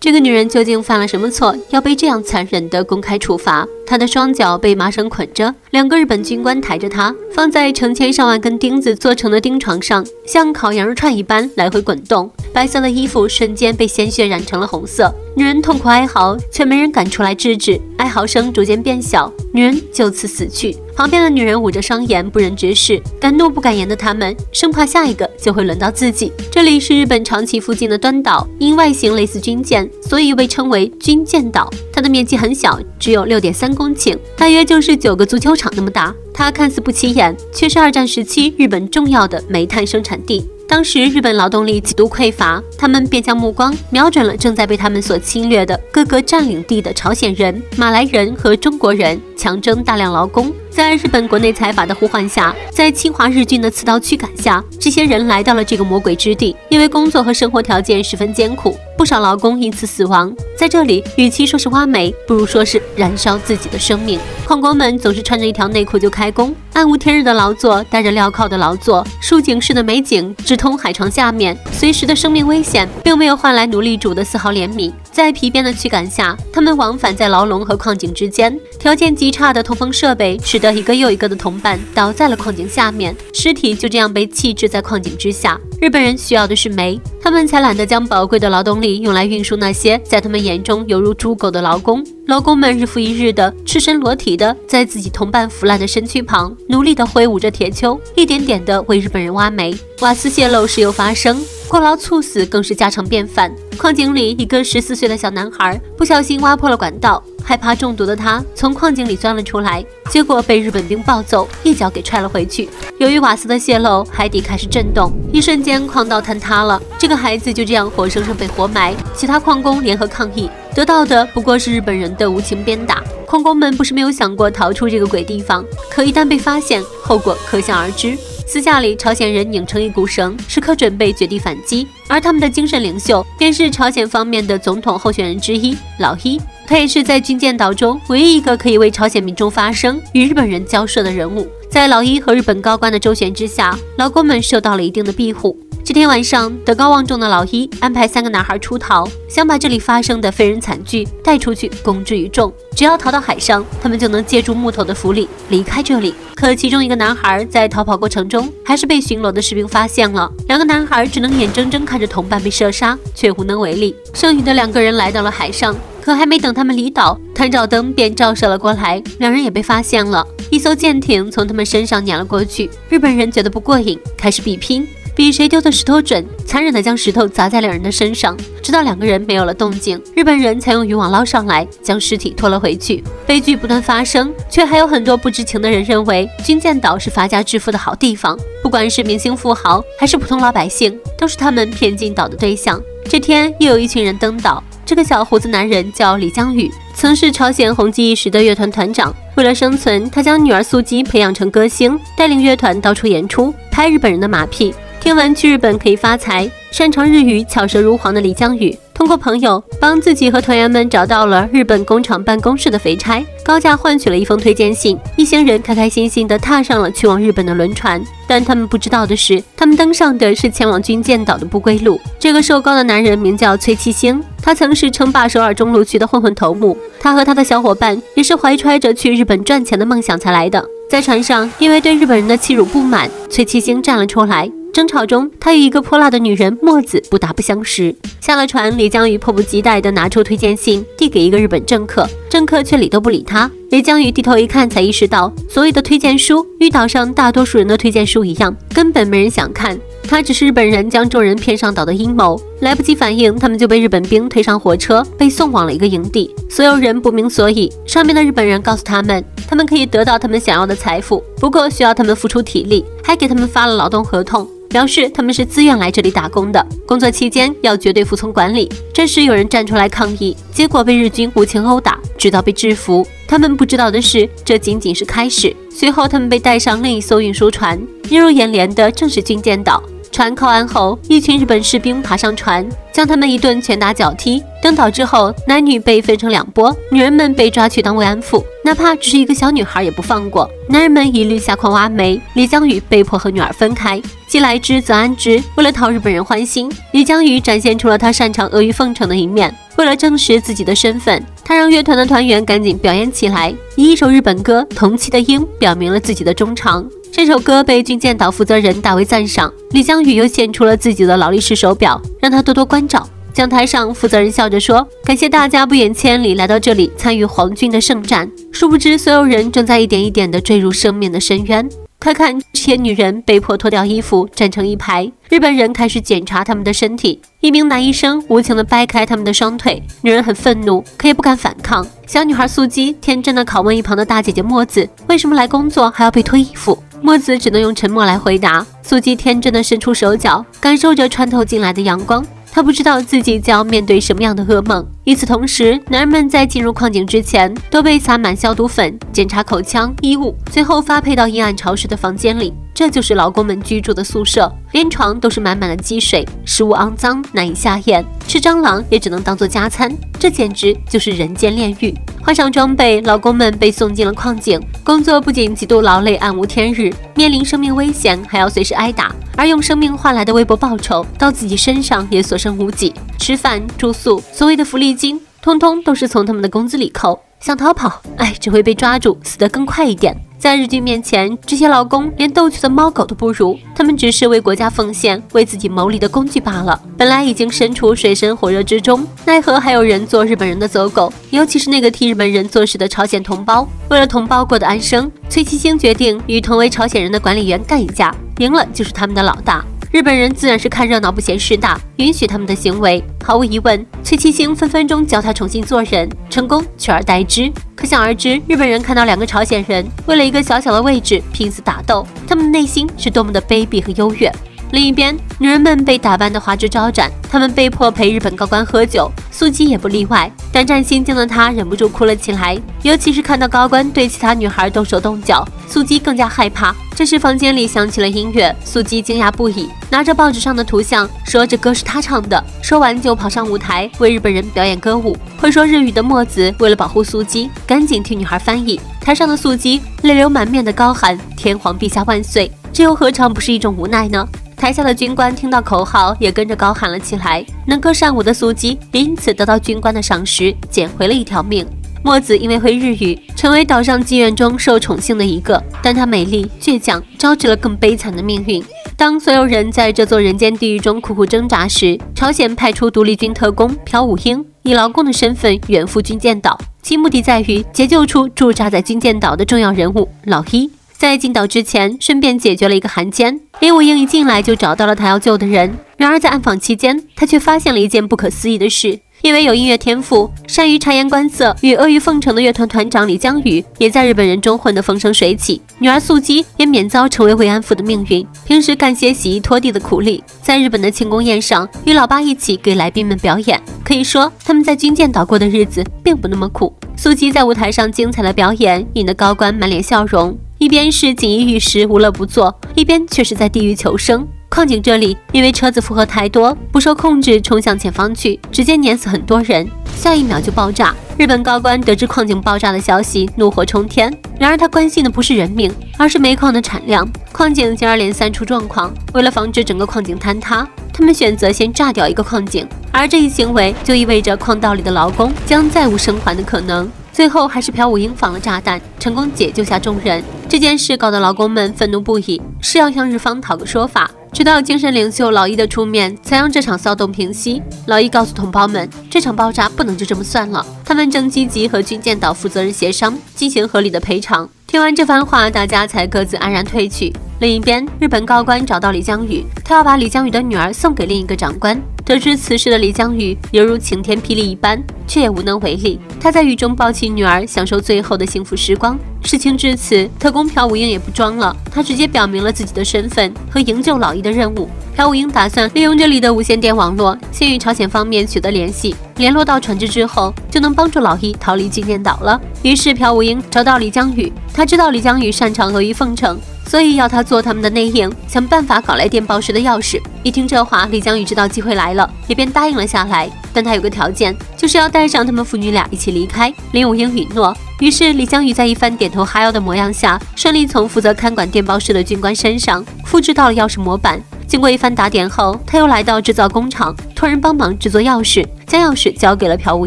这个女人究竟犯了什么错，要被这样残忍地公开处罚？她的双脚被麻绳捆着，2个日本军官抬着她，放在成千上万根钉子做成的钉床上，像烤羊肉串一般来回滚动。白色的衣服瞬间被鲜血染成了红色，女人痛苦哀嚎，却没人敢出来制止，哀嚎声逐渐变小，女人就此死去。旁边的女人捂着双眼，不忍直视，敢怒不敢言的她们生怕下一个就会轮到自己。这里是日本长崎附近的端岛，因外形类似军舰，所以被称为军舰岛。它的面积很小，只有6.3公顷，大约就是9个足球场那么大。它看似不起眼，却是2战时期日本重要的煤炭生产地。当时日本劳动力极度匮乏，他们便将目光瞄准了正在被他们所侵略的各个占领地的朝鲜人、马来人和中国人，强征大量劳工。在日本国内财阀的呼唤下，在侵华日军的刺刀驱赶下，这些人来到了这个魔鬼之地。因为工作和生活条件十分艰苦，不少劳工因此死亡。在这里，与其说是挖煤，不如说是燃烧自己的生命。矿工们总是穿着一条内裤就开工，暗无天日的劳作，带着镣铐的劳作，竖井式的美井直通海床下面，随时的生命危险并没有换来奴隶主的丝毫怜悯。在皮鞭的驱赶下，他们往返在牢笼和矿井之间，条件极差的通风设备使得一个又一个的同伴倒在了矿井下面，尸体就这样被弃置在矿井之下。日本人需要的是煤，他们才懒得将宝贵的劳动力用来运输那些在他们眼中犹如猪狗的劳工。劳工们日复一日的赤身裸体的在自己同伴腐烂的身躯旁努力的挥舞着铁锹，一点点的为日本人挖煤。瓦斯泄漏时有发生，过劳猝死更是家常便饭。矿井里一个14岁的小男孩不小心挖破了管道，害怕中毒的他从矿井里钻了出来，结果被日本兵暴揍，一脚给踹了回去。由于瓦斯的泄漏，海底开始震动，一瞬间矿道坍塌了，这个孩子就这样活生生被活埋。其他矿工联合抗议，得到的不过是日本人的无情鞭打。矿工们不是没有想过逃出这个鬼地方，可一旦被发现，后果可想而知。私下里，朝鲜人拧成一股绳，时刻准备绝地反击，而他们的精神领袖便是朝鲜方面的总统候选人之一老一。他也是在军舰岛中唯一一个可以为朝鲜民众发声、与日本人交涉的人物。在老一和日本高官的周旋之下，劳工们受到了一定的庇护。这天晚上，德高望重的老一安排3个男孩出逃，想把这里发生的非人惨剧带出去，公之于众。只要逃到海上，他们就能借助木头的浮力离开这里。可其中一个男孩在逃跑过程中，还是被巡逻的士兵发现了。2个男孩只能眼睁睁看着同伴被射杀，却无能为力。剩余的2个人来到了海上，可还没等他们离岛，探照灯便照射了过来，2人也被发现了。一艘舰艇从他们身上碾了过去，日本人觉得不过瘾，开始比拼。比谁丢的石头准，残忍地将石头砸在2人的身上，直到2个人没有了动静，日本人才用渔网捞上来，将尸体拖了回去。悲剧不断发生，却还有很多不知情的人认为军舰岛是发家致富的好地方，不管是明星富豪还是普通老百姓，都是他们骗进岛的对象。这天又有一群人登岛，这个小胡子男人叫李江宇，曾是朝鲜红极一时的乐团团长。为了生存，他将女儿素姬培养成歌星，带领乐团到处演出，拍日本人的马屁。听闻去日本可以发财，擅长日语巧舌如簧的李江宇通过朋友帮自己和团员们找到了日本工厂办公室的肥差，高价换取了一封推荐信。一行人开开心心地踏上了去往日本的轮船，但他们不知道的是，他们登上的是前往军舰岛的不归路。这个瘦高的男人名叫崔七星，他曾是称霸首尔中路区的混混头目。他和他的小伙伴也是怀揣着去日本赚钱的梦想才来的。在船上，因为对日本人的欺辱不满，崔七星站了出来。争吵中，他与一个泼辣的女人墨子不打不相识。下了船，李江宇迫不及待地拿出推荐信递给一个日本政客，政客却理都不理他。李江宇低头一看，才意识到所谓的推荐书与岛上大多数人的推荐书一样，根本没人想看。他只是日本人将众人骗上岛的阴谋。来不及反应，他们就被日本兵推上火车，被送往了一个营地。所有人不明所以，上面的日本人告诉他们，他们可以得到他们想要的财富，不过需要他们付出体力，还给他们发了劳动合同，表示他们是自愿来这里打工的，工作期间要绝对服从管理。这时有人站出来抗议，结果被日军无情殴打，直到被制服。他们不知道的是，这仅仅是开始。随后他们被带上另一艘运输船，映入眼帘的正是军舰岛。船靠岸后，一群日本士兵爬上船，将他们一顿拳打脚踢。登岛之后，男女被分成2波，女人们被抓去当慰安妇，哪怕只是一个小女孩也不放过。男人们一律下矿挖煤，李江宇被迫和女儿分开，既来之则安之。为了讨日本人欢心，李江宇展现出了他擅长阿谀奉承的一面。为了证实自己的身份，他让乐团的团员赶紧表演起来，以一首日本歌《同期的鹰》表明了自己的忠诚。这首歌被军舰岛负责人大为赞赏，李江宇又献出了自己的劳力士手表，让他多多关照。讲台上，负责人笑着说：“感谢大家不远千里来到这里参与皇军的圣战。”殊不知，所有人正在一点一点地坠入生命的深渊。快看，这些女人被迫脱掉衣服，站成一排。日本人开始检查她们的身体，一名男医生无情地掰开她们的双腿。女人很愤怒，可也不敢反抗。小女孩素姬天真地拷问一旁的大姐姐墨子：“为什么来工作还要被脱衣服？”墨子只能用沉默来回答。素姬天真地伸出手脚，感受着穿透进来的阳光。他不知道自己将要面对什么样的噩梦。与此同时，男人们在进入矿井之前都被撒满消毒粉，检查口腔、衣物，最后发配到阴暗潮湿的房间里。这就是劳工们居住的宿舍，连床都是满满的积水，食物肮脏难以下咽，吃蟑螂也只能当做加餐，这简直就是人间炼狱。换上装备，劳工们被送进了矿井，工作不仅极度劳累，暗无天日，面临生命危险，还要随时挨打，而用生命换来的微薄报酬，到自己身上也所剩无几。吃饭、住宿，所谓的福利金，通通都是从他们的工资里扣。想逃跑，只会被抓住，死得更快一点。在日军面前，这些劳工连逗趣的猫狗都不如，他们只是为国家奉献、为自己谋利的工具罢了。本来已经身处水深火热之中，奈何还有人做日本人的走狗，尤其是那个替日本人做事的朝鲜同胞。为了同胞过得安生，崔其兴决定与同为朝鲜人的管理员干一架，赢了就是他们的老大。日本人自然是看热闹不嫌事大，允许他们的行为。毫无疑问，崔其兴分分钟教他重新做人，成功取而代之。可想而知，日本人看到两个朝鲜人为了一个小小的位置拼死打斗，他们的内心是多么的卑鄙和优越。另一边，女人们被打扮得花枝招展，她们被迫陪日本高官喝酒，素姬也不例外。胆战心惊的她忍不住哭了起来，尤其是看到高官对其他女孩动手动脚，素姬更加害怕。这时房间里响起了音乐，素姬惊讶不已，拿着报纸上的图像说这歌是她唱的，说完就跑上舞台为日本人表演歌舞。会说日语的墨子为了保护素姬，赶紧替女孩翻译。台上的素姬泪流满面的高喊天皇陛下万岁，这又何尝不是一种无奈呢？台下的军官听到口号也跟着高喊了起来，能歌善舞的素姬也因此得到军官的赏识，捡回了一条命。墨子因为会日语，成为岛上妓院中受宠幸的一个，但她美丽倔强，招致了更悲惨的命运。当所有人在这座人间地狱中苦苦挣扎时，朝鲜派出独立军特工朴武英，以劳工的身份远赴军舰岛，其目的在于解救出驻扎在军舰岛的重要人物老一。在进岛之前，顺便解决了一个汉奸。林武英一进来就找到了他要救的人，然而在暗访期间，他却发现了一件不可思议的事。因为有音乐天赋，善于察言观色与阿谀奉承的乐团团长李江宇也在日本人中混得风生水起。女儿素姬也免遭成为慰安妇的命运，平时干些洗衣拖地的苦力，在日本的庆功宴上与老爸一起给来宾们表演。可以说，他们在军舰岛过的日子并不那么苦。素姬在舞台上精彩的表演，引得高官满脸笑容。一边是锦衣玉食无乐不作，一边却是在地狱求生。矿井这里因为车子负荷太多，不受控制冲向前方去，直接碾死很多人，下一秒就爆炸。日本高官得知矿井爆炸的消息，怒火冲天。然而他关心的不是人命，而是煤矿的产量。矿井接二连三出状况，为了防止整个矿井坍塌，他们选择先炸掉一个矿井，而这一行为就意味着矿道里的劳工将再无生还的可能。最后还是朴武英放了炸弹，成功解救下众人。这件事搞得劳工们愤怒不已，是要向日方讨个说法。直到精神领袖老一的出面，才让这场骚动平息。老一告诉同胞们，这场爆炸不能就这么算了，他们正积极和军舰岛负责人协商，进行合理的赔偿。听完这番话，大家才各自安然退去。另一边，日本高官找到李江宇，他要把李江宇的女儿送给另一个长官。得知此事的李江宇犹如晴天霹雳一般，却也无能为力。他在雨中抱起女儿，享受最后的幸福时光。事情至此，特工朴武英也不装了，他直接表明了自己的身份和营救老一的任务。朴武英打算利用这里的无线电网络，先与朝鲜方面取得联系，联络到船只之后，就能帮助老一逃离军舰岛了。于是朴武英找到李江宇，他知道李江宇擅长阿谀奉承，所以要他做他们的内应，想办法搞来电报室的钥匙。一听这话，李江宇知道机会来了，也便答应了下来。但他有个条件，就是要带上他们父女俩一起离开。林武英允诺，于是李江宇在一番点头哈腰的模样下，顺利从负责看管电报室的军官身上复制到了钥匙模板。经过一番打点后，他又来到制造工厂，托人帮忙制作钥匙，将钥匙交给了朴武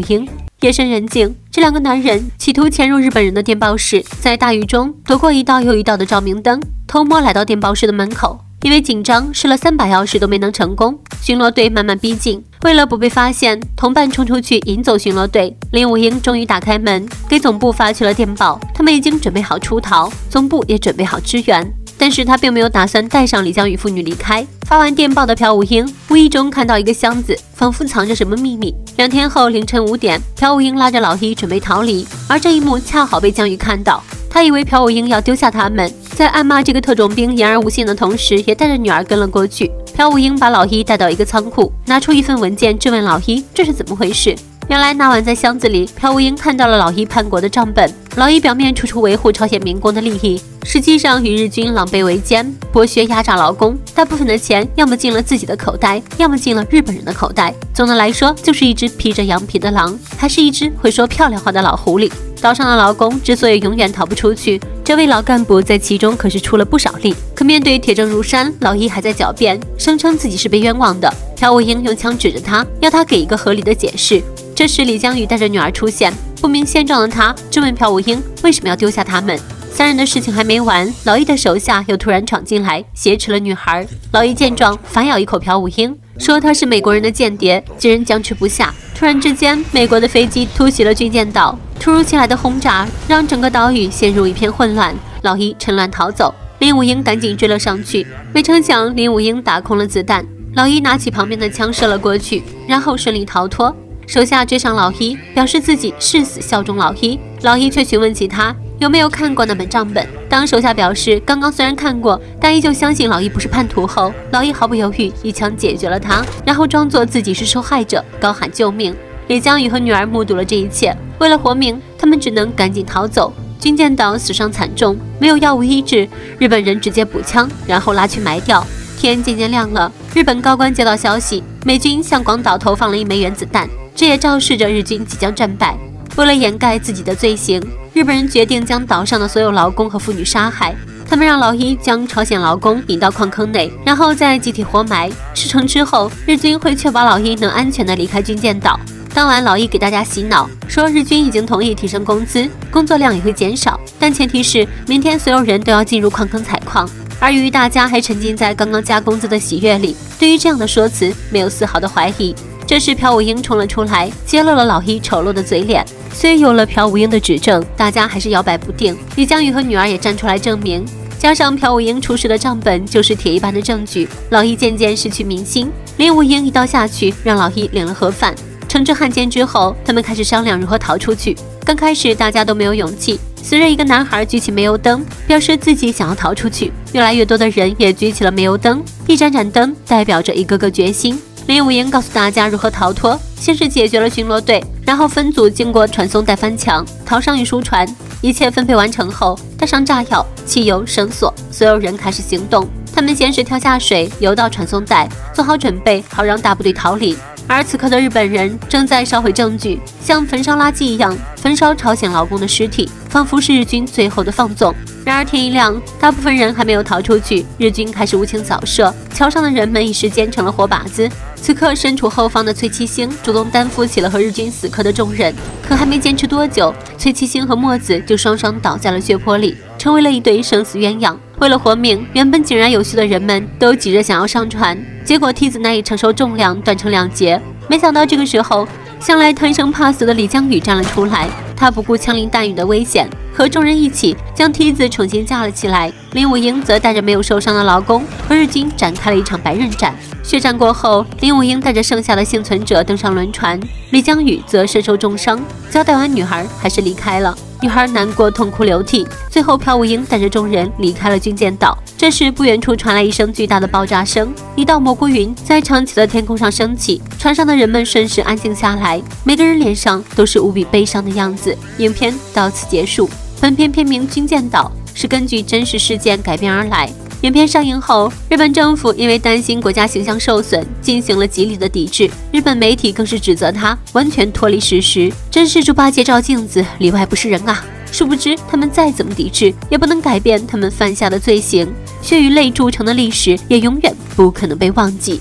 英。夜深人静，这两个男人企图潜入日本人的电报室，在大雨中躲过一道又一道的照明灯，偷摸来到电报室的门口。因为紧张，试了3把钥匙都没能成功。巡逻队慢慢逼近，为了不被发现，同伴冲出去引走巡逻队。林武英终于打开门，给总部发去了电报，他们已经准备好出逃，总部也准备好支援。但是他并没有打算带上李江宇父女离开。发完电报的朴武英无意中看到一个箱子，仿佛藏着什么秘密。2天后凌晨5点，朴武英拉着老一准备逃离，而这一幕恰好被江宇看到。他以为朴武英要丢下他们，在暗骂这个特种兵言而无信的同时，也带着女儿跟了过去。朴武英把老一带到一个仓库，拿出一份文件质问老一这是怎么回事。原来那晚在箱子里，朴武英看到了老一叛国的账本。老一表面处处维护朝鲜民工的利益，实际上与日军狼狈为奸，剥削压榨劳工。大部分的钱要么进了自己的口袋，要么进了日本人的口袋。总的来说，就是一只披着羊皮的狼，还是一只会说漂亮话的老狐狸。岛上的劳工之所以永远逃不出去，这位老干部在其中可是出了不少力。可面对铁证如山，老一还在狡辩，声称自己是被冤枉的。朴武英用枪指着他，要他给一个合理的解释。这时李江宇带着女儿出现，不明现状的他质问朴武英为什么要丢下他们。3人的事情还没完，老一的手下又突然闯进来，挟持了女孩。老一见状，反咬一口朴武英，说他是美国人的间谍。几人僵持不下，突然之间，美国的飞机突袭了军舰岛，突如其来的轰炸让整个岛屿陷入一片混乱。老一趁乱逃走，林武英赶紧追了上去，没成想林武英打空了子弹，老一拿起旁边的枪射了过去，然后顺利逃脱。手下追上老一，表示自己誓死效忠老一。老一却询问起他有没有看过那本账本。当手下表示刚刚虽然看过，但依旧相信老一不是叛徒后，老一毫不犹豫一枪解决了他，然后装作自己是受害者，高喊救命。李江宇和女儿目睹了这一切，为了活命，他们只能赶紧逃走。军舰岛死伤惨重，没有药物医治，日本人直接补枪，然后拉去埋掉。天渐渐亮了，日本高官接到消息，美军向广岛投放了1枚原子弹，这也昭示着日军即将战败。为了掩盖自己的罪行，日本人决定将岛上的所有劳工和妇女杀害。他们让老一将朝鲜劳工引到矿坑内，然后再集体活埋。事成之后，日军会确保老一能安全地离开军舰岛。当晚，老一给大家洗脑，说日军已经同意提升工资，工作量也会减少，但前提是明天所有人都要进入矿坑采矿。而由于大家还沉浸在刚刚加工资的喜悦里，对于这样的说辞没有丝毫的怀疑。这时朴武英冲了出来，揭露了老一丑陋的嘴脸。虽有了朴武英的指证，大家还是摇摆不定。李江宇和女儿也站出来证明，加上朴武英出示的账本就是铁一般的证据。老一渐渐失去民心，林武英一刀下去，让老一领了盒饭。惩治汉奸之后，他们开始商量如何逃出去。刚开始大家都没有勇气，随着一个男孩举起煤油灯，表示自己想要逃出去。越来越多的人也举起了煤油灯，一盏盏灯代表着一个个决心。林武英告诉大家如何逃脱，先是解决了巡逻队，然后分组经过传送带翻墙，逃上运输船。一切分配完成后，带上炸药、汽油、绳索，所有人开始行动。他们先是跳下水，游到传送带，做好准备，好让大部队逃离。而此刻的日本人正在烧毁证据，像焚烧垃圾一样焚烧朝鲜劳工的尸体，仿佛是日军最后的放纵。然而天一亮，大部分人还没有逃出去，日军开始无情扫射，桥上的人们一时间成了活靶子。此刻身处后方的崔七星主动担负起了和日军死磕的重任，可还没坚持多久，崔七星和墨子就双双倒在了血泊里，成为了一对生死鸳鸯。为了活命，原本井然有序的人们都急着想要上船，结果梯子难以承受重量，断成2截。没想到这个时候，向来贪生怕死的李江宇站了出来，他不顾枪林弹雨的危险，和众人一起将梯子重新架了起来。林武英则带着没有受伤的劳工和日军展开了一场白刃战。血战过后，林武英带着剩下的幸存者登上轮船，李江宇则身受重伤，交代完女孩还是离开了。女孩难过痛哭流涕，最后朴武英带着众人离开了军舰岛。这时不远处传来一声巨大的爆炸声，一道蘑菇云在长起的天空上升起，船上的人们瞬时安静下来，每个人脸上都是无比悲伤的样子。影片到此结束。本片片名《军舰岛》是根据真实事件改编而来。影片上映后，日本政府因为担心国家形象受损，进行了极力的抵制。日本媒体更是指责他完全脱离事实，真是猪八戒照镜子，里外不是人啊！殊不知，他们再怎么抵制，也不能改变他们犯下的罪行。血与泪铸成的历史，也永远不可能被忘记。